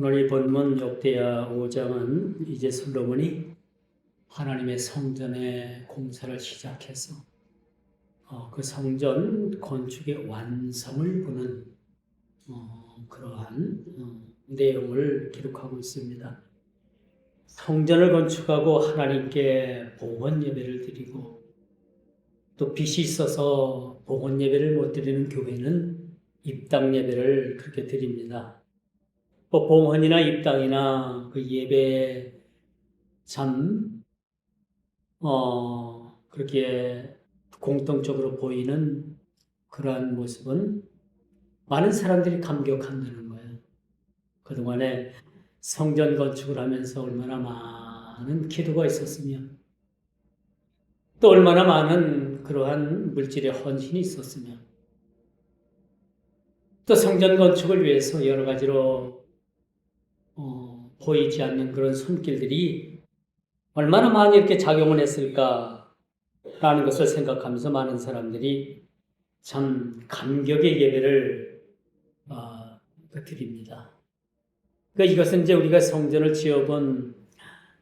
오늘 이 본문 역대하 5장은 이제 솔로몬이 하나님의 성전의 공사를 시작해서 그 성전 건축의 완성을 보는 그러한 내용을 기록하고 있습니다. 성전을 건축하고 하나님께 봉헌 예배를 드리고 또 빚이 있어서 봉헌 예배를 못 드리는 교회는 입당 예배를 그렇게 드립니다. 봉헌이나 입당이나 그 예배 참 그렇게 공통적으로 보이는 그러한 모습은 많은 사람들이 감격한다는 거예요. 그동안에 성전 건축을 하면서 얼마나 많은 기도가 있었으며 또 얼마나 많은 그러한 물질의 헌신이 있었으며 또 성전 건축을 위해서 여러 가지로 보이지 않는 그런 손길들이 얼마나 많이 이렇게 작용을 했을까라는 것을 생각하면서 많은 사람들이 참 감격의 예배를 드립니다. 그러니까 이것은 이제 우리가 성전을 지어본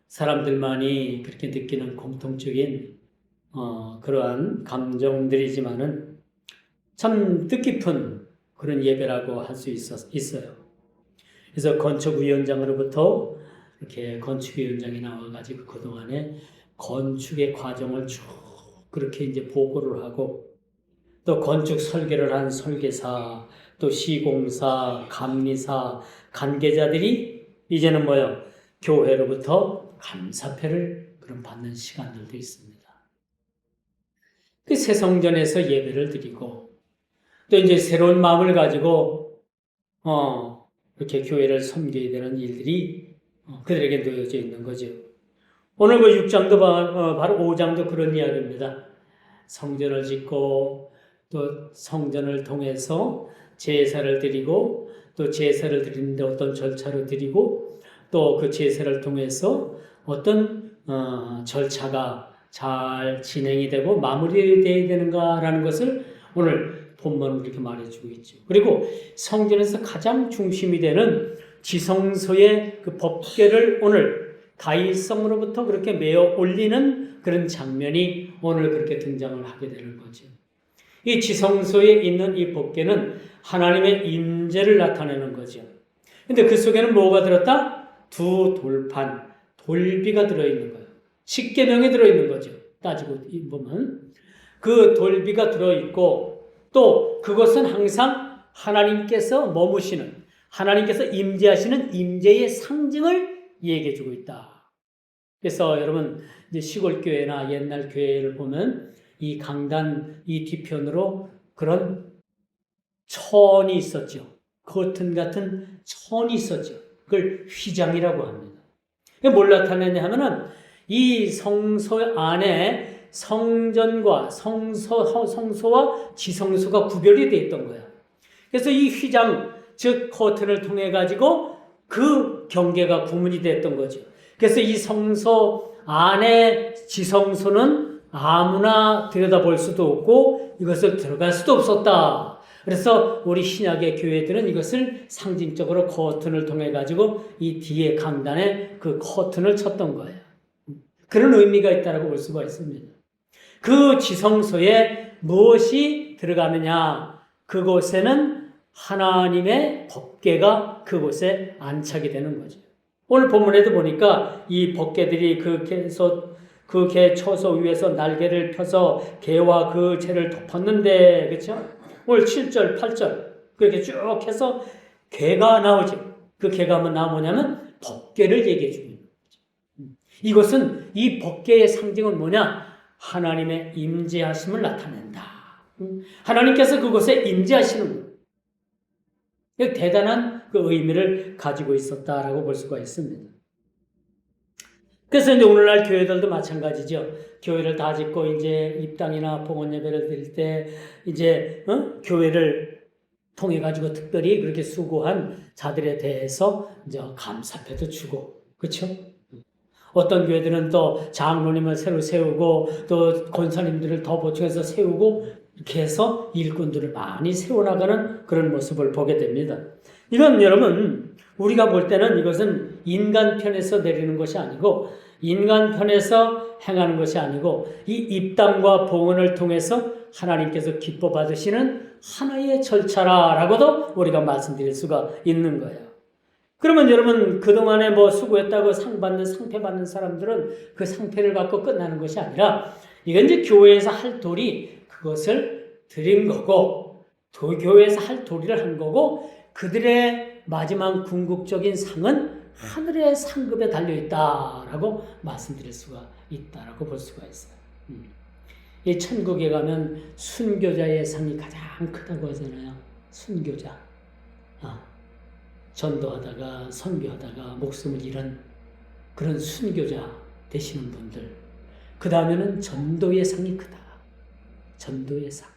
사람들만이 그렇게 느끼는 공통적인 그러한 감정들이지만은 참 뜻깊은 그런 예배라고 할 수 있어요. 그래서 건축위원장으로부터 이렇게 건축위원장이 나와가지고 그동안에 건축의 과정을 쭉 그렇게 이제 보고를 하고 또 건축 설계를 한 설계사, 또 시공사, 감리사, 관계자들이 이제는 교회로부터 감사패를 그런 받는 시간들도 있습니다. 그 새 성전에서 예배를 드리고 또 이제 새로운 마음을 가지고 이렇게 교회를 섬겨야 되는 일들이 그들에게 놓여져 있는 거죠. 오늘 그 6장도 바로 5장도 그런 이야기입니다. 성전을 짓고 또 성전을 통해서 제사를 드리고 또 제사를 드리는데 어떤 절차로 드리고 또 그 제사를 통해서 어떤 절차가 잘 진행이 되고 마무리되어야 되는가라는 것을 오늘 본문은 그렇게 말해주고 있죠. 그리고 성전에서 가장 중심이 되는 지성소의 그 법궤를 오늘 다윗성으로부터 그렇게 메어 올리는 그런 장면이 오늘 그렇게 등장을 하게 되는 거죠. 이 지성소에 있는 이 법궤는 하나님의 임재를 나타내는 거죠. 근데 그 속에는 뭐가 들었다? 두 돌판, 돌비가 들어있는 거예요. 십계명이 들어있는 거죠. 따지고 보면 그 돌비가 들어있고 또 그것은 항상 하나님께서 머무시는, 하나님께서 임재하시는 임재의 상징을 얘기해주고 있다. 그래서 여러분 이제 시골 교회나 옛날 교회를 보면 이 강단 이 뒤편으로 그런 천이 있었죠. 커튼 같은 천이 있었죠. 그걸 휘장이라고 합니다. 뭘 나타내냐 하면은 이 성소 안에 성전과 성소와 지성소가 구별이 되어 있던 거예요. 그래서 이 휘장, 즉 커튼을 통해 가지고 그 경계가 구분이 됐던 거죠. 그래서 이 성소 안에 지성소는 아무나 들여다볼 수도 없고 이것을 들어갈 수도 없었다. 그래서 우리 신약의 교회들은 이것을 상징적으로 커튼을 통해 가지고 이 뒤에 강단에 그 커튼을 쳤던 거예요. 그런 의미가 있다고 볼 수가 있습니다. 그 지성소에 무엇이 들어가느냐? 그곳에는 하나님의 법궤가 그곳에 안착이 되는 거죠. 오늘 본문에도 보니까 이 법궤들이 그 개 처소 위에서 날개를 펴서 개와 그 채를 덮었는데, 그렇죠? 오늘 7절, 8절 그렇게 쭉 해서 개가 나오죠. 그 개가 뭐냐면 법궤를 얘기해 주는 거죠. 이것은 이 법궤의 상징은 뭐냐? 하나님의 임재하심을 나타낸다. 하나님께서 그곳에 임재하시는 거예요. 대단한 그 의미를 가지고 있었다라고 볼 수가 있습니다. 그래서 이제 오늘날 교회들도 마찬가지죠. 교회를 다 짓고 이제 입당이나 봉헌 예배를 드릴 때 이제 교회를 통해 가지고 특별히 그렇게 수고한 자들에 대해서 이제 감사패도 주고, 그렇죠? 어떤 교회들은 또 장로님을 새로 세우고 또 권사님들을 더 보충해서 세우고 이렇게 해서 일꾼들을 많이 세워나가는 그런 모습을 보게 됩니다. 이건 여러분, 우리가 볼 때는 이것은 인간 편에서 내리는 것이 아니고, 인간 편에서 행하는 것이 아니고, 이 입당과 봉헌을 통해서 하나님께서 기뻐 받으시는 하나의 절차라라고도 우리가 말씀드릴 수가 있는 거예요. 그러면 여러분, 그동안에 뭐 수고했다고 상패 받는 사람들은 그 상패를 갖고 끝나는 것이 아니라, 이건 이제 교회에서 할 도리, 그것을 드린 거고, 교회에서 할 도리를 한 거고, 그들의 마지막 궁극적인 상은 하늘의 상급에 달려있다라고 말씀드릴 수가 있다라고 볼 수가 있어요. 이 천국에 가면 순교자의 상이 가장 크다고 하잖아요. 순교자. 전도하다가 선교하다가 목숨을 잃은 그런 순교자 되시는 분들. 그 다음에는 전도의 상이 크다. 전도의 상.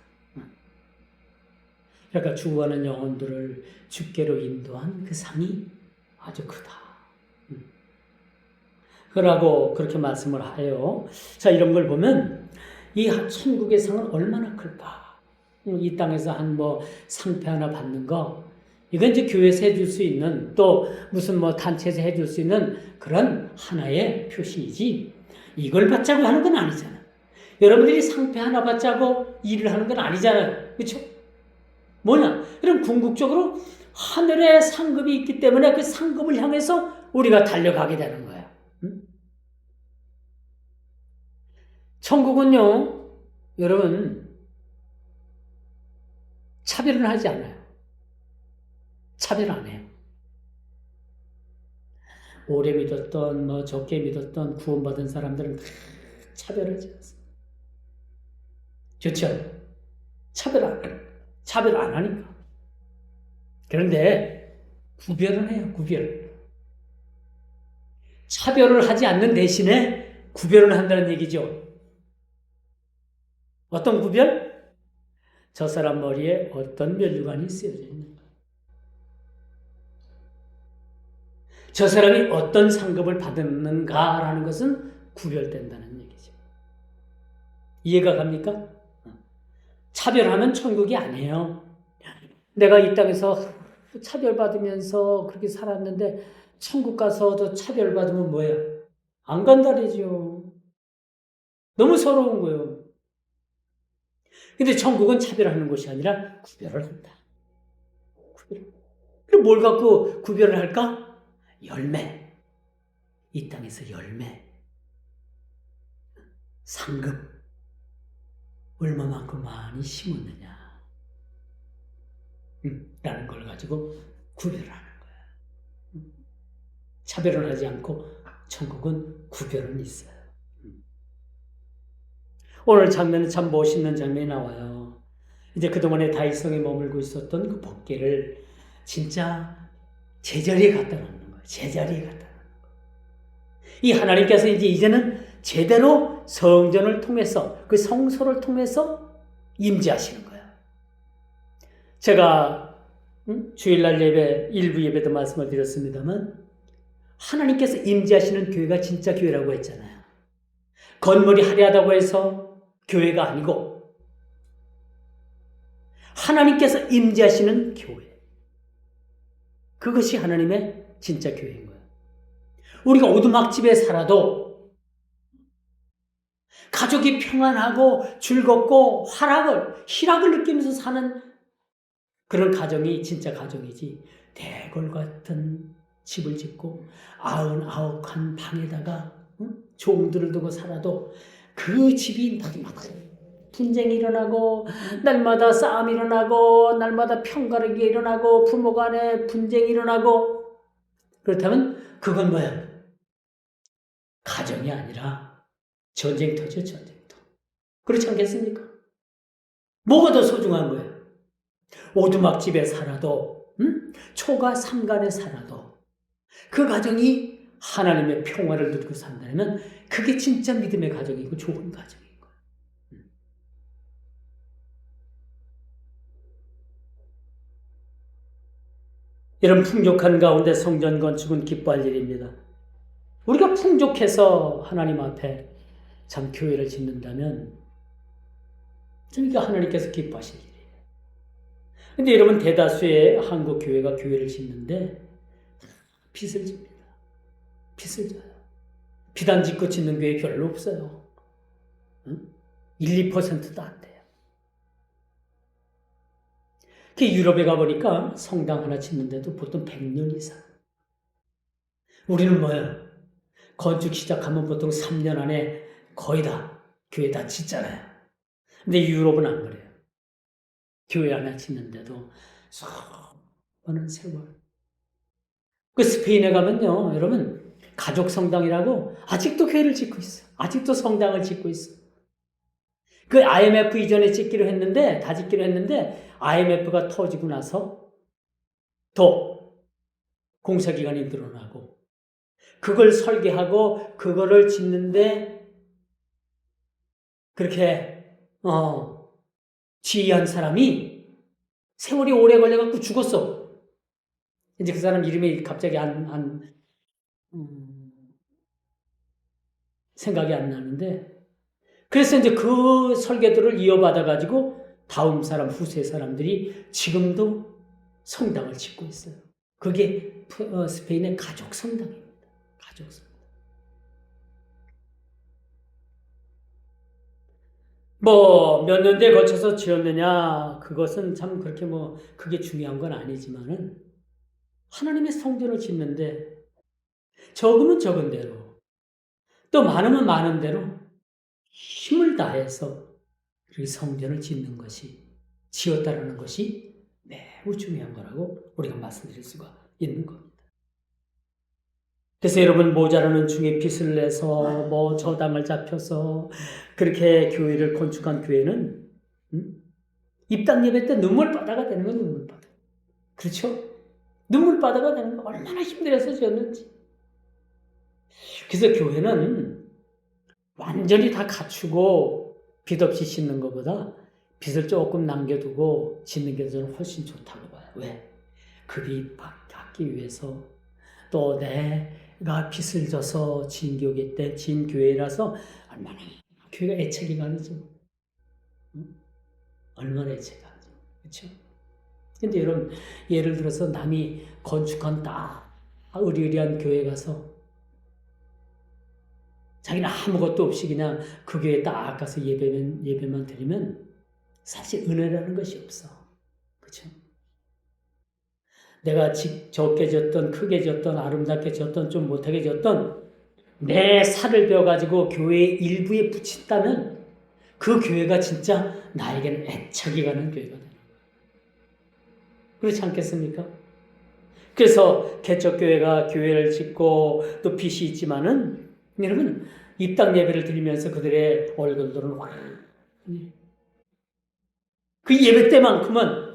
그러니까 죽어가는 영혼들을 주께로 인도한 그 상이 아주 크다. 그러고 그렇게 말씀을 해요. 자, 이런 걸 보면 이 천국의 상은 얼마나 클까? 이 땅에서 한 뭐 상패 하나 받는 거, 이건 이제 교회에서 해줄 수 있는, 또 무슨 뭐 단체에서 해줄 수 있는 그런 하나의 표시이지, 이걸 받자고 하는 건 아니잖아. 여러분들이 상패 하나 받자고 일을 하는 건 아니잖아요. 그렇죠? 뭐냐? 그럼 궁극적으로 하늘의 상급이 있기 때문에 그 상급을 향해서 우리가 달려가게 되는 거야. 천국은요, 여러분, 차별은 하지 않아요. 차별 안 해요. 오래 믿었던, 뭐 적게 믿었던 구원받은 사람들은 다 차별하지 않습니다. 좋죠? 차별 안 하니까. 그런데 구별은 해요. 구별. 차별을 하지 않는 대신에 구별을 한다는 얘기죠. 어떤 구별? 저 사람 머리에 어떤 면류관이 쓰여져 있는가? 저 사람이 어떤 상급을 받았는가라는 것은 구별된다는 얘기죠. 이해가 갑니까? 차별하면 천국이 아니에요. 내가 이 땅에서 차별받으면서 그렇게 살았는데 천국 가서도 차별받으면 뭐야? 안 간다리죠. 너무 서러운 거예요. 근데 천국은 차별하는 것이 아니라 구별을 한다. 그럼 뭘 갖고 구별을 할까? 열매. 이 땅에서 열매. 상급. 얼마만큼 많이 심었느냐. 라는 걸 가지고 구별을 하는 거야. 차별을 하지 않고 천국은 구별은 있어요. 오늘 장면은 참 멋있는 장면이 나와요. 이제 그동안에 다윗성에 머물고 있었던 그 법궤를 진짜 제자리에 갖다 놓는 거예요. 제자리에 갖다 놓는 거예요. 이 하나님께서 이제는 제대로 성전을 통해서, 그 성소를 통해서 임재하시는 거예요. 제가 주일날 예배, 일부 예배도 말씀을 드렸습니다만, 하나님께서 임재하시는 교회가 진짜 교회라고 했잖아요. 건물이 화려하다고 해서 교회가 아니고, 하나님께서 임재하시는 교회. 그것이 하나님의 진짜 교회인 거예요. 우리가 오두막집에 살아도 가족이 평안하고 즐겁고 희락을 느끼면서 사는 그런 가정이 진짜 가정이지, 대궐 같은 집을 짓고 99칸 방에다가 종들을 두고 살아도 그 집이 마지막에 분쟁이 일어나고, 날마다 싸움이 일어나고, 날마다 편가르기 일어나고, 부모 간에 분쟁이 일어나고, 그렇다면 그건 뭐야? 가정이 아니라 전쟁터죠, 전쟁터. 그렇지 않겠습니까? 뭐가 더 소중한 거예요? 오두막집에 살아도, 초가 삼간에 살아도 그 가정이 하나님의 평화를 누리고 산다면 그게 진짜 믿음의 가정이고 좋은 가정인 거예요. 이런 풍족한 가운데 성전 건축은 기뻐할 일입니다. 우리가 풍족해서 하나님 앞에 참 교회를 짓는다면 이게 하나님께서 기뻐하신 일이에요. 근데 여러분, 대다수의 한국 교회가 교회를 짓는데 빚을 집니다. 빚을 져요. 비단 짓고 짓는 교회 별로 없어요. 1, 2%도 안 돼요. 유럽에 가보니까 성당 하나 짓는데도 보통 100년 이상. 우리는 뭐예요? 건축 시작하면 보통 3년 안에 거의 다 교회 다 짓잖아요. 근데 유럽은 안 그래요. 교회 하나 짓는데도 수많은 세월. 그 스페인에 가면요, 여러분, 가족 성당이라고 아직도 교회를 짓고 있어요. 아직도 성당을 짓고 있어요. 그 IMF 이전에 다 짓기로 했는데 IMF가 터지고 나서 더 공사기간이 늘어나고 그걸 설계하고 그거를 짓는데 그렇게 지휘한 사람이 세월이 오래 걸려갖고 죽었어. 이제 그 사람 이름이 갑자기 생각이 안 나는데, 그래서 이제 그 설계도를 이어받아가지고 다음 사람, 후세 사람들이 지금도 성당을 짓고 있어요. 그게 스페인의 가족 성당입니다. 가족 성당. 몇 년대에 거쳐서 지었느냐, 그것은 참 그렇게 그게 중요한 건 아니지만은, 하나님의 성전을 짓는데, 적으면 적은 대로, 또 많으면 많은 대로, 힘을 다해서 그 성전을 짓는 것이, 지었다라는 것이 매우 중요한 거라고 우리가 말씀드릴 수가 있는 겁니다. 그래서 여러분, 모자라는 중에 빚을 내서 저당을 잡혀서 그렇게 교회를 건축한 교회는 입당 예배 때 눈물바다가 되는 건 눈물바다. 그렇죠? 눈물바다가 되는 거 얼마나 힘들어서 지었는지. 그래서 교회는 완전히 다 갖추고 빚 없이 짓는 것보다 빚을 조금 남겨두고 짓는 게 저는 훨씬 좋다고 봐요. 왜? 그 빚 받기 위해서 또 내가 빚을 져서 진 교회라서 얼마나 교회가 애착이 가는지. 얼마나 애착이 가는지. 그렇죠? 근데 여러분, 예를 들어서 남이 건축한 딱 의리의리한 교회 가서 자기는 아무것도 없이 그냥 그 교회에 딱 가서 예배만 드리면 사실 은혜라는 것이 없어. 그렇죠? 내가 적게 졌던, 크게 졌던, 아름답게 졌던, 좀 못하게 졌던 내 살을 베어가지고 교회 일부에 붙인다면 그 교회가 진짜 나에게는 애착이 가는 교회가 되는 거예요. 그렇지 않겠습니까? 그래서 개척교회가 교회를 짓고 또 빚이 있지만은 여러분, 입당 예배를 드리면서 그들의 얼굴들은 그 예배 때만큼은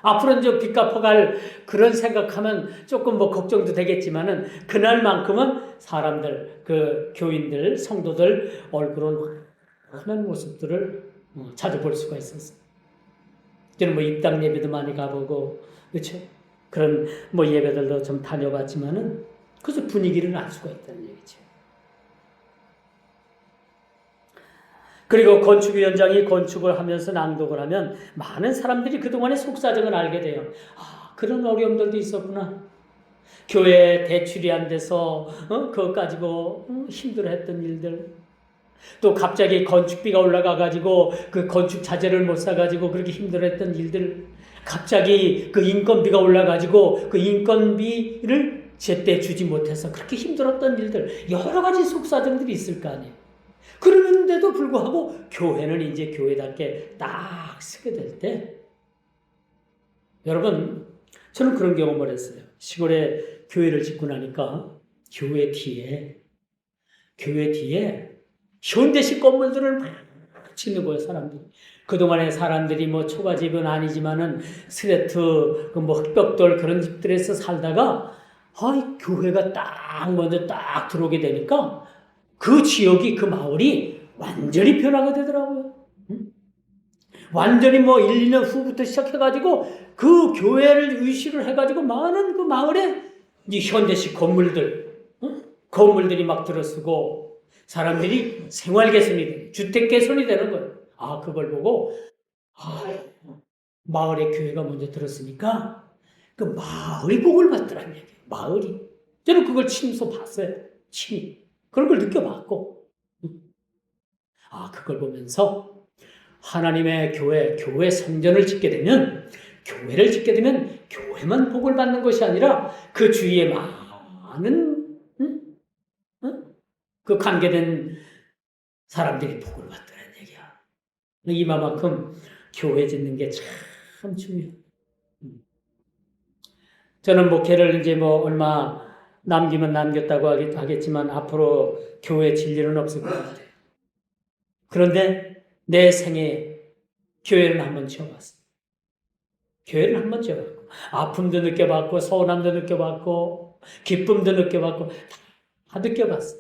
앞으로 이제 빚 갚아갈 그런 생각하면 조금 걱정도 되겠지만은 그날만큼은 사람들, 그 교인들, 성도들 얼굴은 환한 모습들을 자주 볼 수가 있었어요. 저는 입당 예배도 많이 가보고, 그렇죠? 그런 예배들도 좀 다녀봤지만은 그래서 분위기를 알 수가 있다는 얘기죠. 그리고 건축위원장이 건축을 하면서 낭독을 하면 많은 사람들이 그동안의 속사정을 알게 돼요. 그런 어려움들도 있었구나. 교회 대출이 안 돼서 그것 가지고 힘들어했던 일들. 또 갑자기 건축비가 올라가가지고 그 건축 자재를 못 사가지고 그렇게 힘들어했던 일들. 갑자기 그 인건비가 올라가지고 그 인건비를 제때 주지 못해서 그렇게 힘들었던 일들. 여러 가지 속사정들이 있을 거 아니에요. 그러는데도 불구하고 교회는 이제 교회답게 딱 서게 될 때, 여러분, 저는 그런 경험을 했어요. 시골에 교회를 짓고 나니까 교회 뒤에 현대식 건물들을 막 짓는 거예요, 사람들이. 그동안에 사람들이 초가집은 아니지만은 스레트, 흑벽돌 그런 집들에서 살다가 교회가 딱 먼저 딱 들어오게 되니까 그 지역이, 그 마을이 완전히 변화가 되더라고요. 완전히 1, 2년 후부터 시작해가지고 그 교회를 의식을 해가지고 많은 그 마을에 이 현대식 건물들이 막 들어서고 사람들이 생활 개선이 되는, 주택 개선이 되는 거예요. 그걸 보고 아, 마을에 교회가 먼저 들었으니까 그 마을이 복을 받더란 얘기예요. 마을이. 저는 그걸 친소 봤어요. 친히. 그런 걸 느껴봤고. 그걸 보면서 하나님의 교회 성전을 짓게 되면, 교회를 짓게 되면 교회만 복을 받는 것이 아니라 그 주위에 많은 그 관계된 사람들이 복을 받더란 얘기야. 이만큼 교회 짓는 게 참 중요해. 저는 목회를 이제 얼마 남기면 남겼다고 하겠지만 앞으로 교회 질 일은 없을 것 같아요. 그런데 내 생에 교회를 한번 지어봤어. 교회를 한번 지어봤고, 아픔도 느껴봤고, 서운함도 느껴봤고, 기쁨도 느껴봤고, 다 느껴봤어.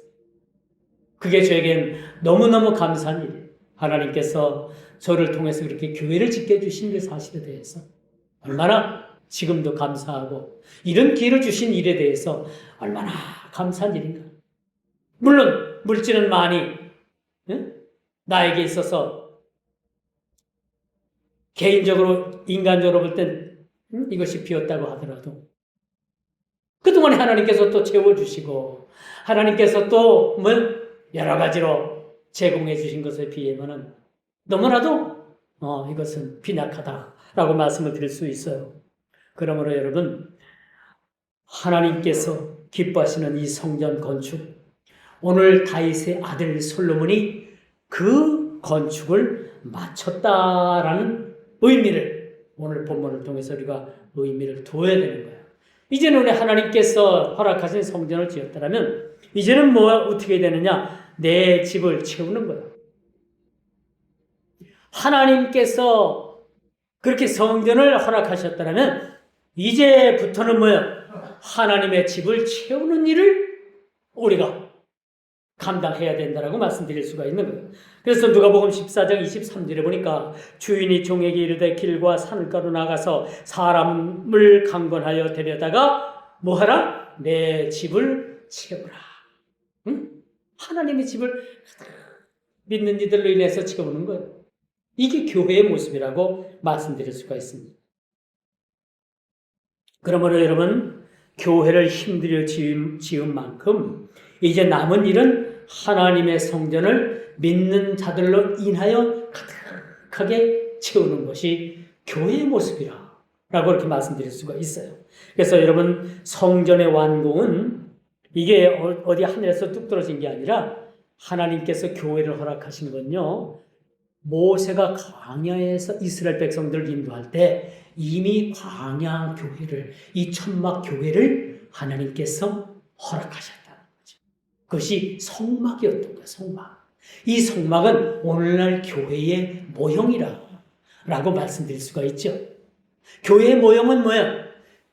그게 저에겐 너무너무 감사한 일이에요. 하나님께서 저를 통해서 그렇게 교회를 짓게 해주신 그 사실에 대해서 얼마나 지금도 감사하고, 이런 기회를 주신 일에 대해서 얼마나 감사한 일인가. 물론 물질은 많이 나에게 있어서 개인적으로 인간적으로 볼 땐 이것이 비었다고 하더라도 그동안에 하나님께서 또 채워주시고 하나님께서 또 여러 가지로 제공해 주신 것에 비하면 너무나도 이것은 빈약하다라고 말씀을 드릴 수 있어요. 그러므로 여러분, 하나님께서 기뻐하시는 이 성전 건축, 오늘 다윗의 아들 솔로몬이 그 건축을 마쳤다라는 의미를 오늘 본문을 통해서 우리가 의미를 둬야 되는 거예요. 이제는 우리 하나님께서 허락하신 성전을 지었다면 이제는 어떻게 되느냐? 내 집을 채우는 거예요. 하나님께서 그렇게 성전을 허락하셨다면 이제부터는 하나님의 집을 채우는 일을 우리가 감당해야 된다라고 말씀드릴 수가 있는 거예요. 그래서 누가복음 14장 23절에 보니까 주인이 종에게 이르되 길과 산가로 나가서 사람을 강권하여 데려다가 뭐하라? 내 집을 채우라. 하나님의 집을 믿는 이들로 인해서 채우는 거예요. 이게 교회의 모습이라고 말씀드릴 수가 있습니다. 그러므로 여러분, 교회를 힘들여 지은 만큼 이제 남은 일은 하나님의 성전을 믿는 자들로 인하여 가득하게 채우는 것이 교회의 모습이라고 이렇게 말씀드릴 수가 있어요. 그래서 여러분, 성전의 완공은 이게 어디 하늘에서 뚝 떨어진 게 아니라 하나님께서 교회를 허락하신 건요, 모세가 광야에서 이스라엘 백성들을 인도할 때 이미 광야 교회를, 이 천막 교회를 하나님께서 허락하셨다는 거죠. 그것이 성막이었던 거예요. 성막. 이 성막은 오늘날 교회의 모형이라고 말씀드릴 수가 있죠. 교회의 모형은 뭐야?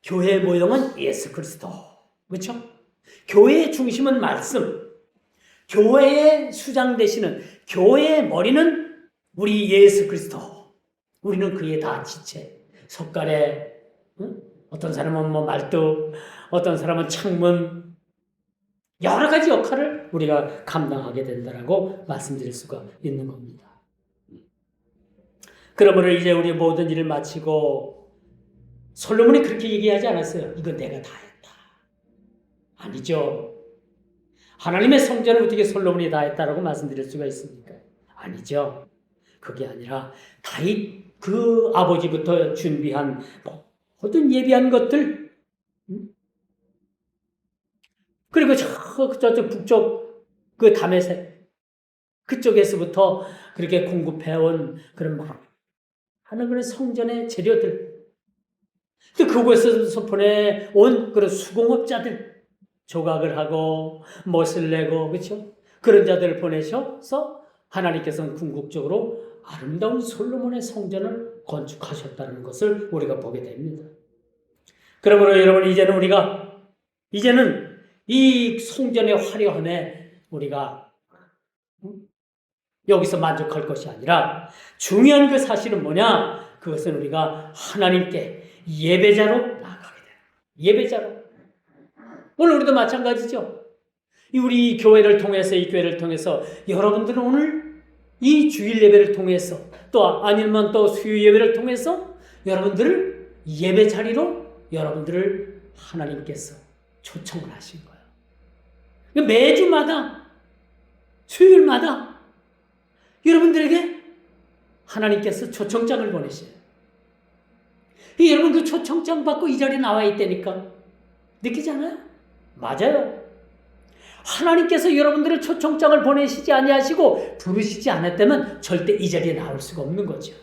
교회의 모형은 예수 그리스도. 그렇죠? 교회의 중심은 말씀. 교회의 수장 되시는, 교회의 머리는 우리 예수 그리스도. 우리는 그의 다 지체. 석가래, 어떤 사람은 말뚝, 어떤 사람은 창문, 여러 가지 역할을 우리가 감당하게 된다라고 말씀드릴 수가 있는 겁니다. 그러므로 이제 우리 모든 일을 마치고 솔로몬이 그렇게 얘기하지 않았어요. 이건 내가 다 했다. 아니죠. 하나님의 성전을 어떻게 솔로몬이 다 했다라고 말씀드릴 수가 있습니까? 아니죠. 그게 아니라 다윗 그 아버지부터 준비한 모든 예비한 것들, 그리고 저쪽 북쪽 그 다메섹 그쪽에서부터 그렇게 공급해온 그런 많은 그런 성전의 재료들, 또 그곳에서 보내온 그런 수공업자들, 조각을 하고 못을 내고, 그렇죠? 그런 자들을 보내셔서 하나님께서는 궁극적으로 아름다운 솔로몬의 성전을 건축하셨다는 것을 우리가 보게 됩니다. 그러므로 여러분, 이제는 이 성전의 화려함에 우리가 여기서 만족할 것이 아니라 중요한 그 사실은 뭐냐? 그것은 우리가 하나님께 예배자로 나아가게 돼요. 예배자로. 오늘 우리도 마찬가지죠. 우리 교회를 통해서, 이 교회를 통해서 여러분들은 오늘 이 주일 예배를 통해서 또 아니면 또 수요 예배를 통해서 여러분들을 예배 자리로 여러분들을 하나님께서 초청을 하신 거예요. 매주마다 수요일마다 여러분들에게 하나님께서 초청장을 보내셔요. 여러분 그 초청장 받고 이 자리에 나와 있다니까 느끼지 않아요? 맞아요. 하나님께서 여러분들의 초청장을 보내시지 아니하시고 부르시지 않았다면 절대 이 자리에 나올 수가 없는 거죠.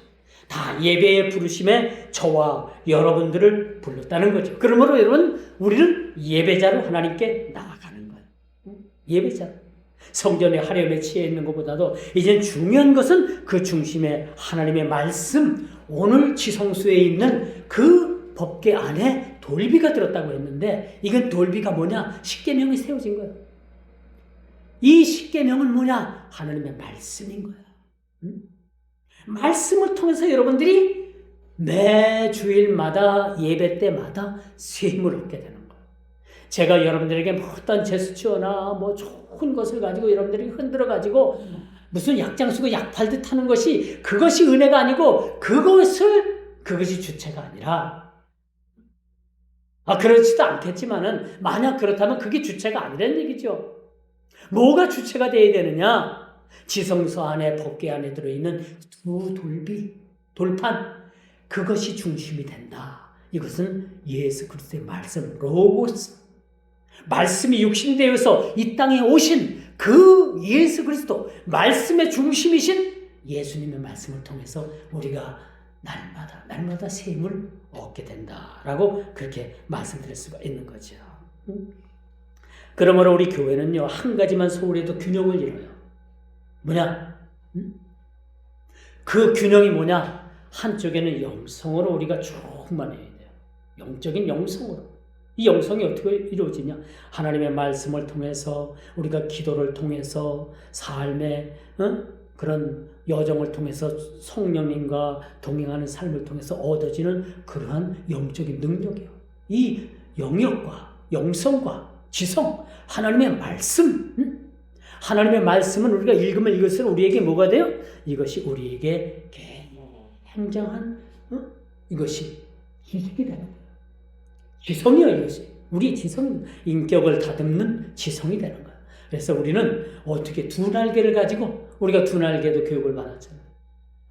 다 예배의 부르심에 저와 여러분들을 불렀다는 거죠. 그러므로 여러분 우리는 예배자로 하나님께 나아가는 거예요. 예배자로. 성전의 하렴에 취해 있는 것보다도 이제 중요한 것은 그 중심에 하나님의 말씀, 오늘 지성소에 있는 그 법궤 안에 돌비가 들었다고 했는데 이건 돌비가 뭐냐? 십계명이 세워진 거예요. 이 십계명은 뭐냐? 하나님의 말씀인 거야. 말씀을 통해서 여러분들이 매 주일마다 예배 때마다 쉼을 얻게 되는 거예요. 제가 여러분들에게 어떤 제스처나 뭐 좋은 것을 가지고 여러분들이 흔들어 가지고 무슨 약장 쓰고 약 팔듯 하는 것이 그것이 은혜가 아니고 그것이 주체가 아니라 그렇지도 않겠지만은 만약 그렇다면 그게 주체가 아니라는 얘기죠. 뭐가 주체가 되어야 되느냐? 지성소 안에 법궤 안에 들어있는 두 돌판 그것이 중심이 된다. 이것은 예수 그리스도의 말씀 로고스 말씀이 육신되어서 이 땅에 오신 그 예수 그리스도 말씀의 중심이신 예수님의 말씀을 통해서 우리가 날마다 샘을 얻게 된다라고 그렇게 말씀드릴 수가 있는 거죠. 그러므로 우리 교회는요 한 가지만 소홀해도 균형을 이뤄요. 뭐냐? 그 균형이 뭐냐? 한쪽에는 영성으로 우리가 충만해야 돼요. 영적인 영성으로. 이 영성이 어떻게 이루어지냐? 하나님의 말씀을 통해서 우리가 기도를 통해서 삶의 그런 여정을 통해서 성령님과 동행하는 삶을 통해서 얻어지는 그러한 영적인 능력이에요. 이 영역과 영성과 지성, 하나님의 말씀, 하나님의 말씀은 우리가 읽으면 이것은 우리에게 뭐가 돼요? 이것이 우리에게 굉장한 이것이 지식이 되는 거예요. 지성이요 이것이. 우리 지성, 인격을 다듬는 지성이 되는 거예요. 그래서 우리는 어떻게 두 날개를 가지고 우리가 두 날개도 교육을 받았잖아요.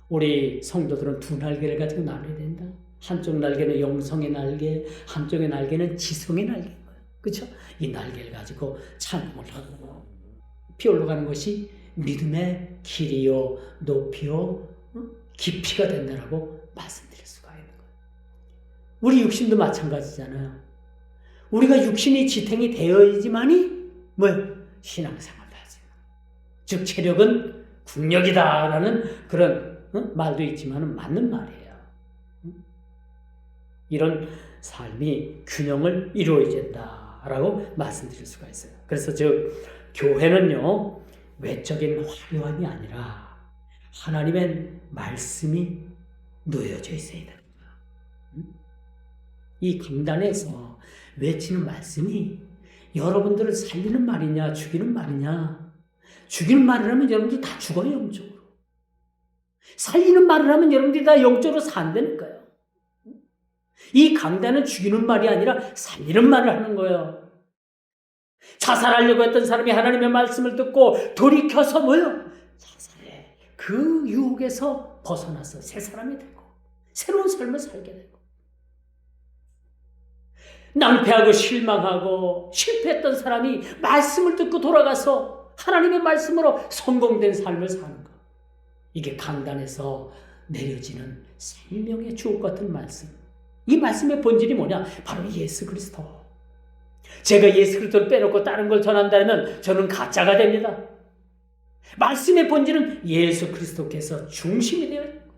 우리 성도들은 두 날개를 가지고 나눠야 된다. 한쪽 날개는 영성의 날개, 한쪽의 날개는 지성의 날개인 거예요. 그렇죠? 이 날개를 가지고 찬양을 하고 피올러 가는 것이 믿음의 길이요, 높이요, 깊이가 된다라고 말씀드릴 수가 있는 거예요. 우리 육신도 마찬가지잖아요. 우리가 육신이 지탱이 되어야지만이 신앙생활을 하지. 즉 체력은 국력이다라는 그런 말도 있지만 맞는 말이에요. 이런 삶이 균형을 이루어야 된다라고 말씀드릴 수가 있어요. 그래서 교회는요 외적인 화려함이 아니라 하나님의 말씀이 놓여져 있어야 됩니다. 이 강단에서 외치는 말씀이 여러분들을 살리는 말이냐 죽이는 말이냐. 죽이는 말을 하면 여러분들 다 죽어요 영적으로. 살리는 말을 하면 여러분들이 다 영적으로 산다니까요. 이 강단은 죽이는 말이 아니라 살리는 말을 하는 거예요. 자살하려고 했던 사람이 하나님의 말씀을 듣고 돌이켜서 자살해. 그 유혹에서 벗어나서 새 사람이 되고 새로운 삶을 살게 되고 낭패하고 실망하고 실패했던 사람이 말씀을 듣고 돌아가서 하나님의 말씀으로 성공된 삶을 사는 것. 이게 강단에서 내려지는 생명의 주옥 같은 말씀. 이 말씀의 본질이 뭐냐? 바로 예수 그리스도. 제가 예수 그리스도를 빼놓고 다른 걸 전한다면 저는 가짜가 됩니다. 말씀의 본질은 예수 그리스도께서 중심이 되어 있는 거예요.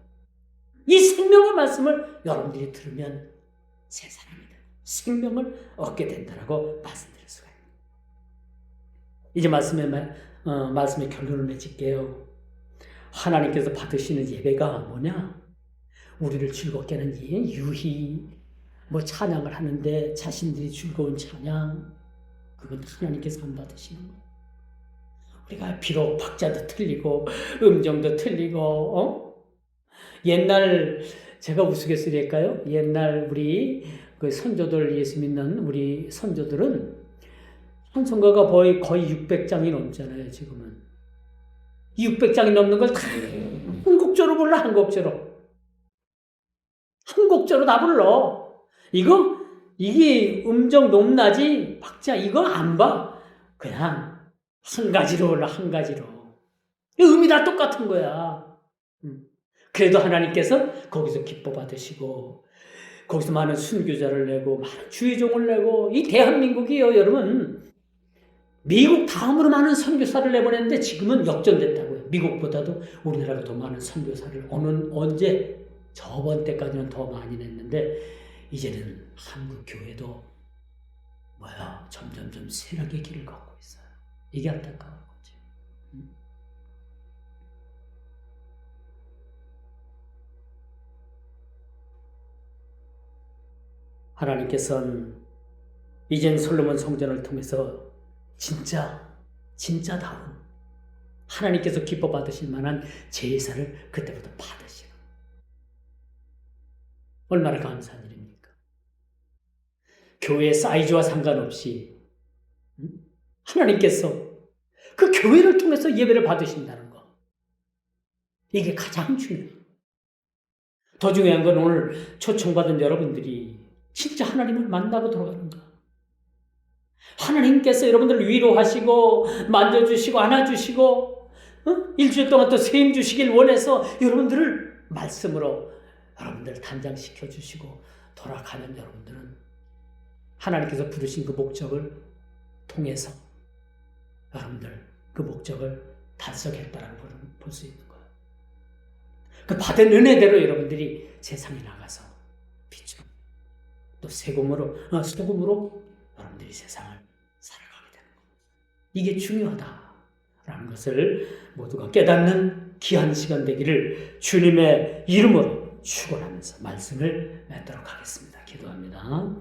이 생명의 말씀을 여러분들이 들으면 새 사람이 되고 생명을 얻게 된다라고 말씀드릴 수가 있습니다. 이제 말씀의 결론을 맺을게요. 하나님께서 받으시는 예배가 뭐냐? 우리를 즐겁게 하는 유희, 찬양을 하는데 자신들이 즐거운 찬양, 그건 하나님께서 안 받으시는 거예요. 우리가 비록 박자도 틀리고 음정도 틀리고 옛날 제가 우스갯소리할까요? 옛날 우리 그 선조들 예수 믿는 우리 선조들은 찬송가가 거의 600장이 넘잖아요. 지금은 600장이 넘는 걸 다 한 곡조로 불러. 한 곡조로 다 불러. 이게 음정 높낮이 박자 이거 안 봐. 그냥 한 가지로 올라. 한 가지로. 음이 다 똑같은 거야. 그래도 하나님께서 거기서 기뻐 받으시고 거기서 많은 순교자를 내고 많은 주의종을 내고 이 대한민국이요 여러분 미국 다음으로 많은 선교사를 내보냈는데 지금은 역전됐다고요. 미국보다도 우리나라가 더 많은 선교사를 언제 저번 때까지는 더 많이 냈는데 이제는 한국 교회도 점점점 쇠락의 길을 걷고 있어요. 이게 안타까운 거지. 하나님께서는 이젠 솔로몬 성전을 통해서 진짜다운 하나님께서 기뻐 받으실 만한 제사를 그때부터 받으시고 얼마나 감사한 일입니까? 교회 사이즈와 상관없이 하나님께서 그 교회를 통해서 예배를 받으신다는 거. 이게 가장 중요해요. 더 중요한 건 오늘 초청받은 여러분들이 진짜 하나님을 만나고 돌아가는가. 하나님께서 여러분들을 위로하시고 만져주시고 안아주시고 일주일 동안 또 세임 주시길 원해서 여러분들을 말씀으로 여러분들을 단장시켜 주시고 돌아가는 여러분들은 하나님께서 부르신 그 목적을 통해서 여러분들 그 목적을 달성했다라는 걸 볼 수 있는 거예요. 그 받은 은혜대로 여러분들이 세상에 나가서 빛으로 또 소금으로 여러분들이 세상을 살아가게 되는 겁니다. 이게 중요하다라는 것을 모두가 깨닫는 귀한 시간 되기를 주님의 이름으로 축원하면서 말씀을 맺도록 하겠습니다. 기도합니다.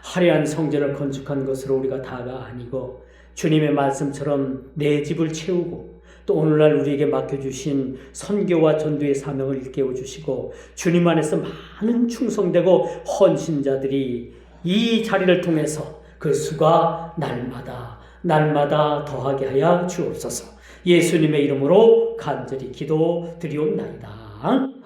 화려한 성전을 건축한 것으로 우리가 다가 아니고 주님의 말씀처럼 내 집을 채우고 또 오늘날 우리에게 맡겨주신 선교와 전도의 사명을 일깨워주시고 주님 안에서 많은 충성되고 헌신자들이 이 자리를 통해서 그 수가 날마다 더하게 하여 주옵소서. 예수님의 이름으로 간절히 기도드리옵나이다. 아멘.